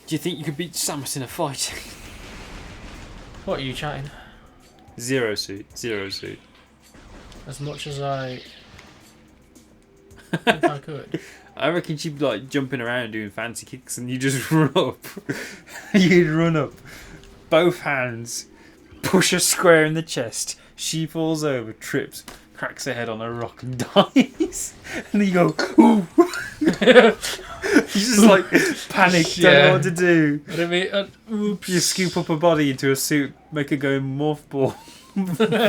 Do you think you could beat Samus in a fight? What are you chatting? Zero suit. As much as I think I could. I reckon she'd be like jumping around doing fancy kicks and you just run up. You'd run up. Both hands. Push her square in the chest. She falls over, trips, cracks her head on a rock and dies. And then you go, ooh. You just like panic, don't know what to do. What I mean, oops. You scoop up her body into a suit, make her go in morph ball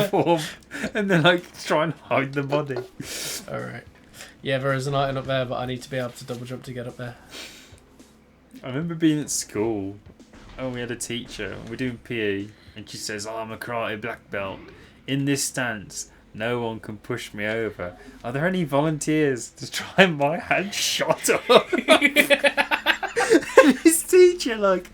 form, and then like try and hide the body. Alright. Yeah, there is an item up there, but I need to be able to double jump to get up there. I remember being at school and we had a teacher and we're doing PE and she says, I'm a karate black belt. In this stance, no one can push me over. Are there any volunteers to try my hand shot up? This teacher, like,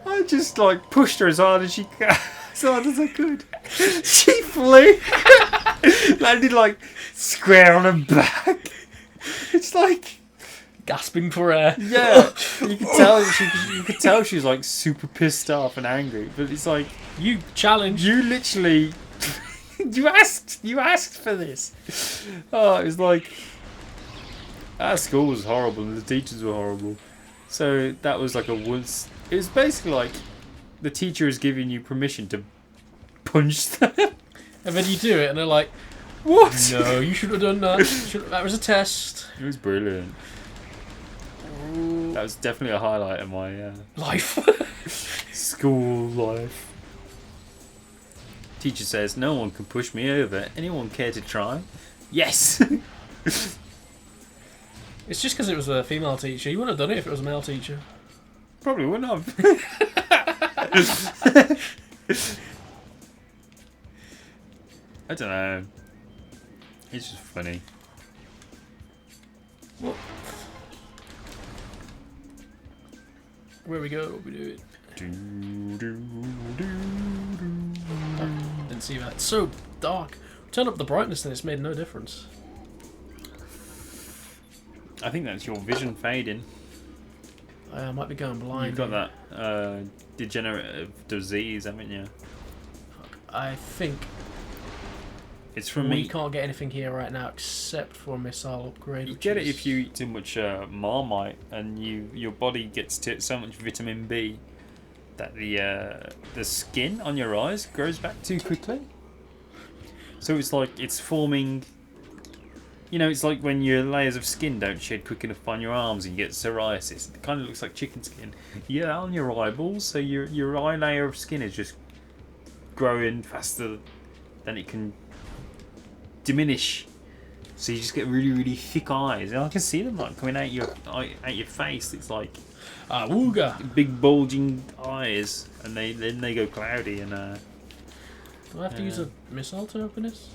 I just like pushed her as hard as as hard as I could. She flew, landed like square on her back. It's like gasping for air. Yeah, you could tell she was like super pissed off and angry. But it's like you challenged. You literally. You asked for this. Oh, it was like our school was horrible and the teachers were horrible. So that was like a once. It was basically like the teacher is giving you permission to punch them. And then you do it, and they're like, "What? No, you should have done that. That was a test." It was brilliant. That was definitely a highlight of my life. School life. Teacher says, no one can push me over. Anyone care to try? Yes! It's just because it was a female teacher. You wouldn't have done it if it was a male teacher. Probably wouldn't have. I don't know. It's just funny. What? Where we go, we do it. Didn't see that. It's so dark. Turn up the brightness and it's made no difference. I think that's your vision fading. I might be going blind. You've got that degenerative disease, haven't you? I think it's from we can't get anything here right now except for a missile upgrade. You get it if you eat too much Marmite and your body gets so much vitamin B that the skin on your eyes grows back too quickly. So it's like it's forming. You know, it's like when your layers of skin don't shed quick enough on your arms and you get psoriasis. It kind of looks like chicken skin. Yeah, on your eyeballs, so your eye layer of skin is just growing faster than it can diminish. So you just get really, really thick eyes. And I can see them like coming out your face. It's like wooga, big bulging eyes, and then they go cloudy. And do I have to use a missile to open this?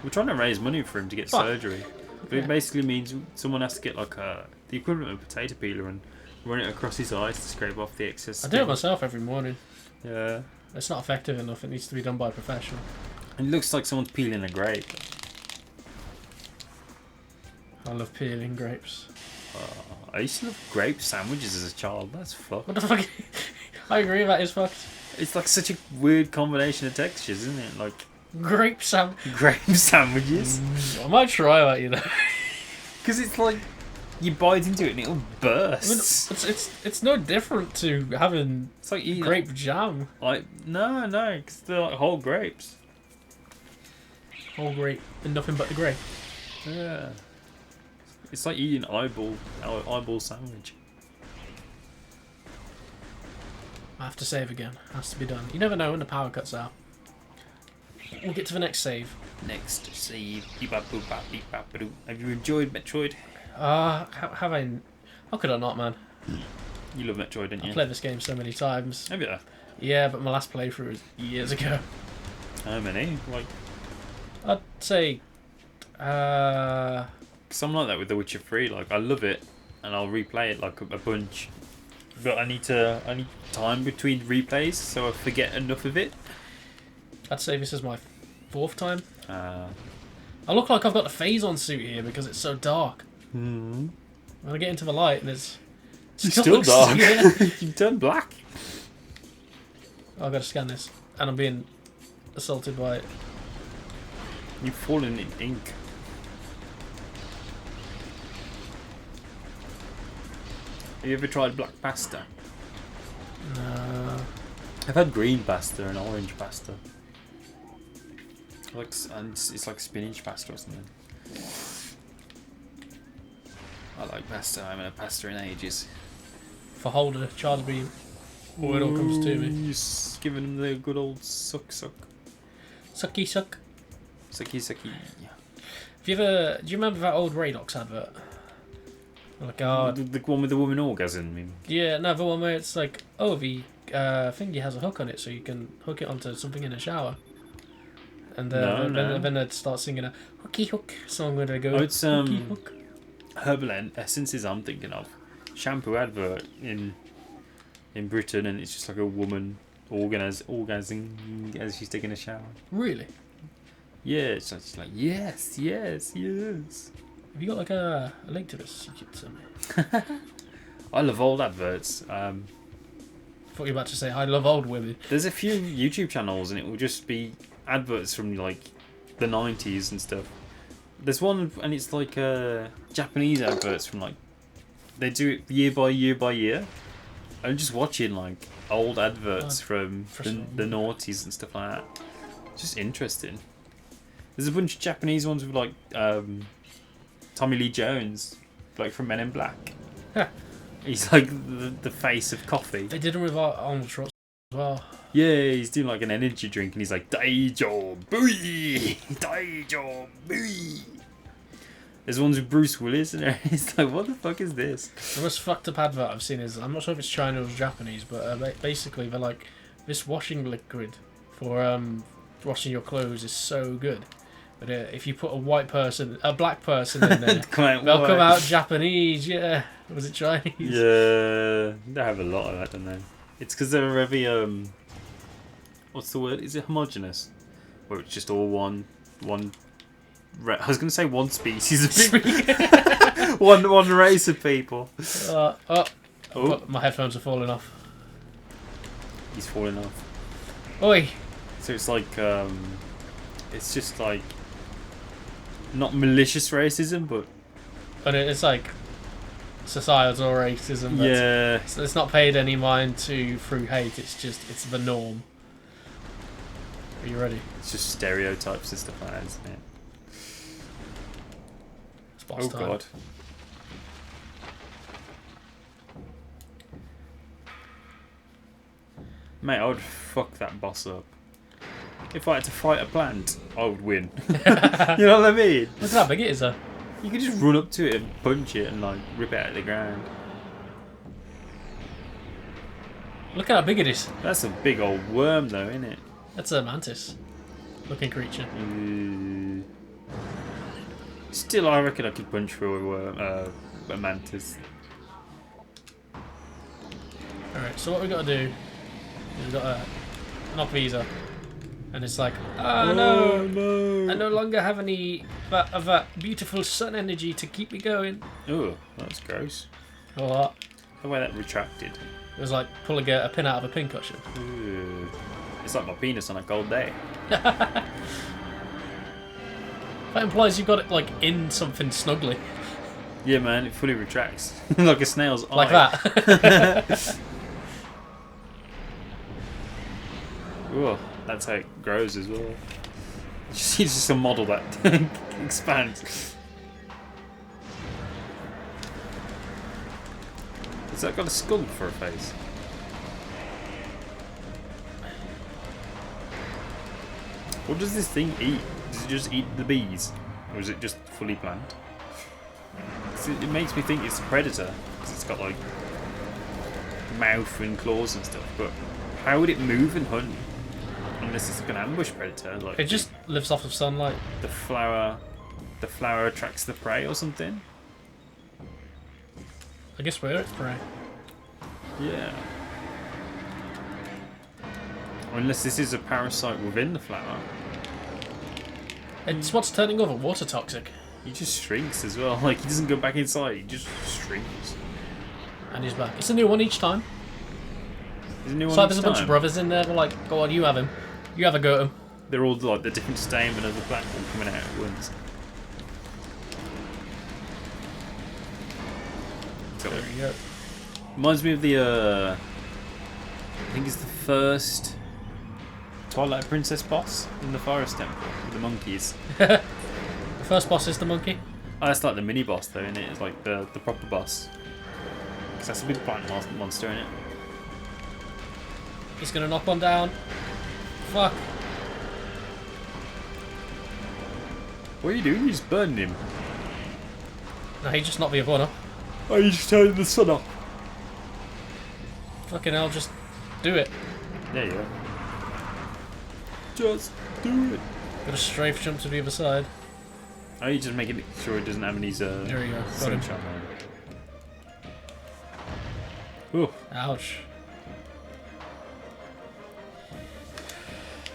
We're trying to raise money for him to get surgery. But it basically means someone has to get like the equivalent of a potato peeler and run it across his eyes to scrape off the excess skin. I do it myself every morning. Yeah. It's not effective enough. It needs to be done by a professional. It looks like someone's peeling a grape. I love peeling grapes. I used to love grape sandwiches as a child. That's fucked. What the fuck? I agree, that is fucked. It's like such a weird combination of textures, isn't it? Like grape sandwiches. I might try that, you know. Because it's like you bite into it and it'll burst. I mean, it's no different to having it's like eating grape jam. Like no, because they're like whole grapes. Whole grape and nothing but the grape. Yeah. It's like eating eyeball sandwich. I have to save again. Has to be done. You never know when the power cuts out. We'll get to the next save. Next save. Have you enjoyed Metroid? Have I? How could I not, man? You love Metroid, didn't you? I played this game so many times. Have you? Yeah, but my last playthrough was years ago. How many? Like, I'd say. Cause I'm like that with The Witcher 3. Like, I love it, and I'll replay it like a bunch. But I need time between replays, so I forget enough of it. I'd say this is my 4th time. I look like I've got the phase on suit here because it's so dark. Mm-hmm. When I get into the light, there's You're still looks- dark. yeah. You've turned black. Oh, I've got to scan this. And I'm being assaulted by it. You've fallen in ink. Have you ever tried black pasta? No. I've had green pasta and orange pasta. Like, and it's like spinach pasta or something. I like pasta. I haven't had pasta in ages. For Holder, Charles Beam. Or it all comes to me. Just giving them the good old suck. Sucky suck. Sucky. Have you ever... Do you remember that old Radox advert? Like, The one with the woman orgasm. I mean. yeah, no, the one where it's like, oh, the thingy has a hook on it, so you can hook it onto something in a shower. And then they'd start singing a hooky hook song where they go, Oh, it's hooky hook. Herbal Essences I'm thinking of. Shampoo advert in Britain, and it's just like a woman orgasming as she's taking a shower. Really? Yeah, it's like yes. Have you got like a link to this you could send me? I love old adverts. I thought you were about to say, I love old women. There's a few YouTube channels, and it will just be adverts from like the 90s and stuff. There's one, and it's like Japanese adverts from like, they do it year by year. I'm just watching like old adverts from the noughties and stuff like that. It's just interesting. There's a bunch of Japanese ones with like Tommy Lee Jones, like from Men in Black. He's like the face of coffee. They did them with Arnold Schwarzenegger as well. Yeah, he's doing like an energy drink, and he's like Daijo Bui, Daijo Bui. There's ones with Bruce Willis, and it's like, what the fuck is this? The most fucked up advert I've seen is, I'm not sure if it's China or Japanese, but basically they're like, this washing liquid for washing your clothes is so good. But if you put a black person in there, they'll come out Japanese. Yeah, was it Chinese? Yeah, they have a lot of that, don't they? It's because they're very what's the word? Is it homogenous? Where it's just all one. I was going to say one species of people. one race of people. My headphones are falling off. He's falling off. Oi! So it's like it's just like not malicious racism, but it's like societal racism. Yeah, it's not paid any mind to through hate. It's the norm. Are you ready? It's just stereotypes and stuff like that, isn't it? It's boss time. God. Mate, I would fuck that boss up. If I had to fight a plant, I would win. You know what I mean? Look at how big it is, though. You could just run up to it and punch it and like rip it out of the ground. Look how big it is. That's a big old worm, though, isn't it? That's a mantis-looking creature. Still, I reckon I could punch through a mantis. Alright, so what we've got to do, we've got to knock these up. And it's like, no, I no longer have any of that beautiful sun energy to keep me going. Oh, that's gross. Or what? The way that retracted. It was like pulling a pin out of a pincushion. Ooh. It's like my penis on a cold day. That implies you've got it like in something snugly. Yeah, man, it fully retracts. Like a snail's eye. Like that. Ooh, that's how it grows as well. It's just a model that expands. Has that got a skull for a face? What does this thing eat? Does it just eat the bees? Or is it just fully plant? It makes me think it's a predator, because it's got like mouth and claws and stuff, but how would it move and hunt? Unless it's like an ambush predator. Like It just lives off of sunlight. the flower attracts the prey or something? I guess we're its prey. Yeah. Or unless this is a parasite within the flower. It's what's turning over water toxic. He just shrinks as well. Like, he doesn't go back inside, he just shrinks. And he's back. It's a new one each time. There's a new It's one like there's a bunch of brothers in there. They're like, go on, you have him. You have a go at him. They're all like the different stamina of the platform coming out at once. There you go. Reminds me of the, I think it's the first Twilight Princess boss in the Forest Temple with the monkeys. The first boss is the monkey. Oh, that's like the mini boss though, isn't it? It's like the proper boss. Because that's a big plant monster, isn't it? He's gonna knock one down. Fuck. What are you doing? You just burning him. No, he just knocked the other one up. Oh, you just turning the sun off. Fucking hell, just do it. There you go. Just do it. Gotta strafe jump to the other side. Oh, you just making sure it doesn't have any There you go. Got him. sunshine on. Ooh. Ouch.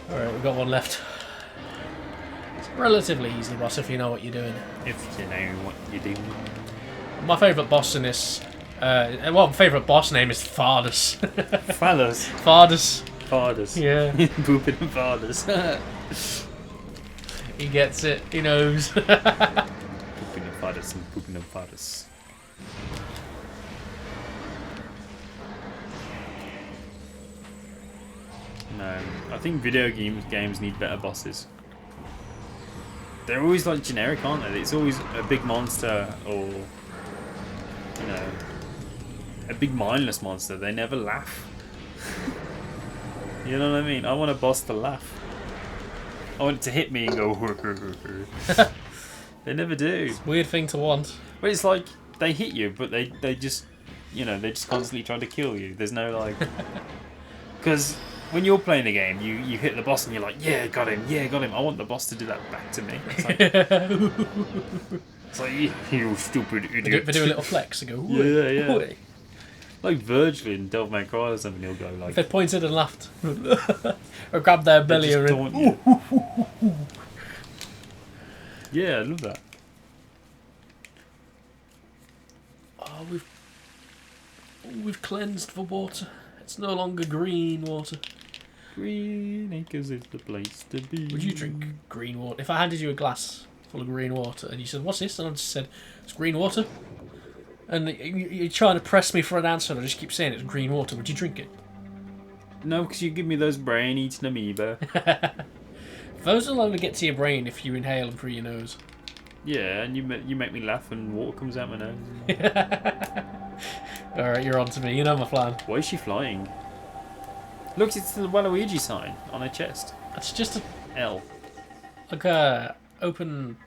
Alright, we've got one left. It's a relatively easy boss if you know what you're doing. If you know what you're doing. My favourite boss in this... well, my favourite boss name is Thardus. Fathers. Thardus. Fathers. Yeah. Pooping and fathers. He gets it. He knows. Pooping and fathers and pooping and fathers. No, I think video games need better bosses. They're always like generic, aren't they? It's always a big monster or, you know, a big mindless monster. They never laugh. You know what I mean? I want a boss to laugh. I want it to hit me and go. They never do. Weird thing to want. But it's like they hit you, but they just, you know, they just constantly try to kill you. There's no like, because when you're playing a game, you hit the boss and you're like, yeah, got him, yeah, got him. I want the boss to do that back to me. It's like you stupid idiot. They do a little flex and go, yeah, yeah. Whey. Like Virgil in Devil May Cry or something, he'll go like. If they pointed and laughed, or grabbed their belly and taunt you. Yeah, I love that. Oh, we've cleansed the water. It's no longer green water. Green acres is the place to be. Would you drink green water? If I handed you a glass full of green water and you said, "What's this?" and I just said, "It's green water," and you're trying to press me for an answer, and I just keep saying it's green water, would you drink it? No, because you give me those brain-eating amoeba. Those will only get to your brain if you inhale them through your nose. Yeah, and you make me laugh and water comes out my nose. Alright, you're on to me. You know my plan. Why is she flying? Look, it's the Waluigi sign on her chest. It's just a L. like a open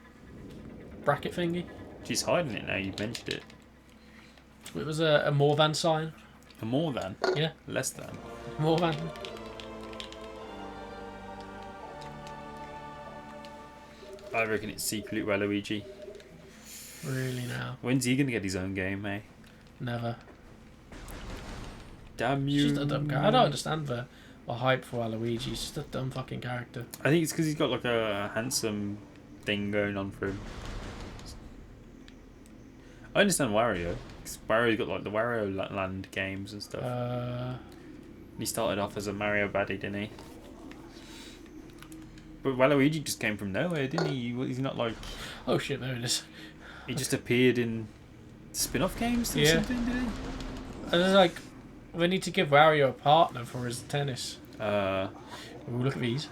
bracket thingy. She's hiding it now, you've mentioned it. It was a more than sign. A more than? Yeah. Less than. More than. I reckon it's Secret Waluigi. Really now? When's he going to get his own game, eh? Never. Damn He's you. just a dumb guy. I don't understand the hype for Waluigi. He's just a dumb fucking character. I think it's because he's got like a handsome thing going on for him. I understand Wario. Because Wario's got like the Wario Land games and stuff. He started off as a Mario baddie, didn't he? But Waluigi just came from nowhere, didn't he? He's not like... Oh shit, there it is. He just appeared in spin-off games or Yeah. something, did he? I was like, we need to give Wario a partner for his tennis. Ooh, look at these.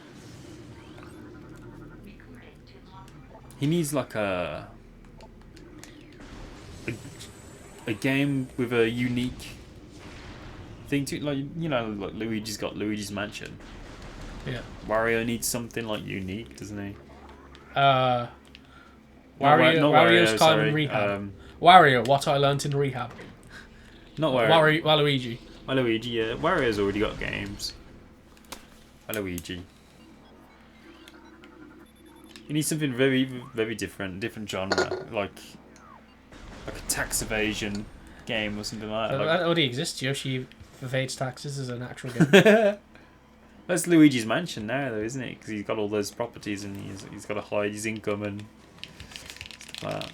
He needs like a game with a unique thing to it. Like, you know, like Luigi's got Luigi's Mansion. Yeah. Wario needs something like unique, doesn't he? Wario's Wario, time sorry. in rehab. Wario, what I learnt in rehab. Not Wario. Waluigi. Waluigi, yeah. Wario's already got games. Waluigi. You need something very, very different genre, like a tax evasion game or something like that. That already exists. Yoshi evades taxes as an actual game. That's Luigi's Mansion now, though, isn't it? Because he's got all those properties and he's got to hide his income and stuff like that.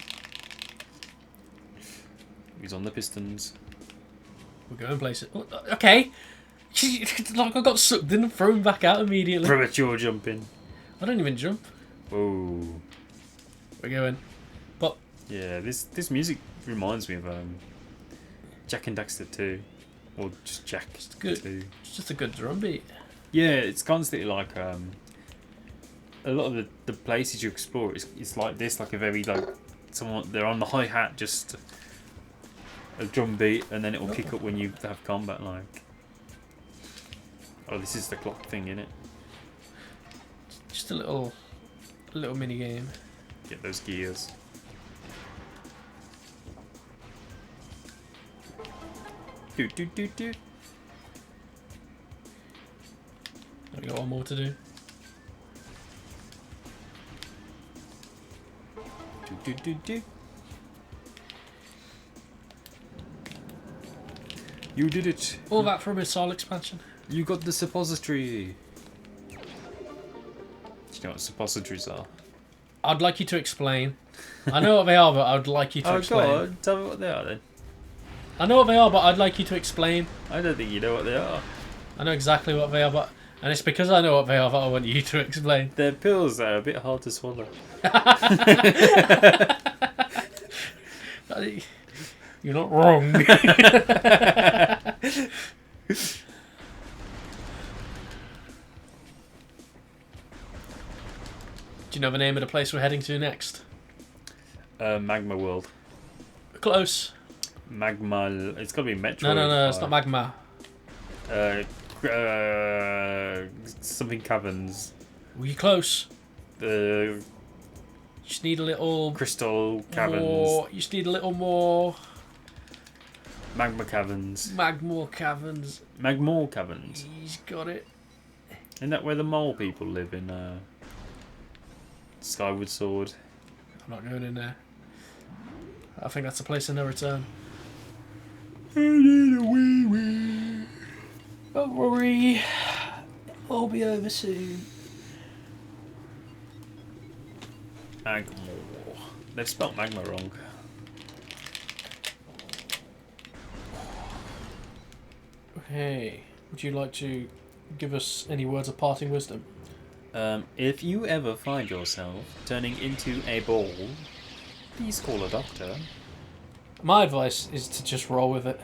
He's on the Pistons. We're going places. Oh, okay. Like I got sucked in and thrown back out immediately. Premature jumping. I don't even jump. Oh. We're going. But Yeah, this music reminds me of Jack and Daxter 2. Or just Jack good. 2. It's just a good drum beat. Yeah, it's constantly like a lot of the places you explore it's like this, like a very like someone they're on the hi hat, just a drum beat, and then it will kick up when you have combat. Like, oh, this is the clock thing, innit? Just a little mini game. Get those gears. Do do do do. We got one more to do. Do do do do. You did it. All that for a missile expansion. You got the suppository. Do you know what suppositories are? I'd like you to explain. I know what they are, but I'd like you to explain. Go on, tell me what they are then. I know what they are, but I'd like you to explain. I don't think you know what they are. I know exactly what they are, but and it's because I know what they are that I want you to explain. They're pills that are a bit hard to swallow. You're not wrong. Do you know the name of the place we're heading to next? Magma World. Close. Magma. It's got to be Metroid. No, it's not Magma. Something caverns. Were you close? The You just need a little crystal caverns. more. You just need a little more. Magma caverns. Magmore caverns. Magmore caverns. He's got it. Isn't that where the mole people live in Skyward Sword? I'm not going in there. I think that's a place of no return. I need a wee wee. Don't worry. I'll be over soon. Magmore. They've spelt magma wrong. Okay. Would you like to give us any words of parting wisdom? If you ever find yourself turning into a ball, please call a doctor. My advice is to just roll with it.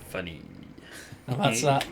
Funny. And that's that.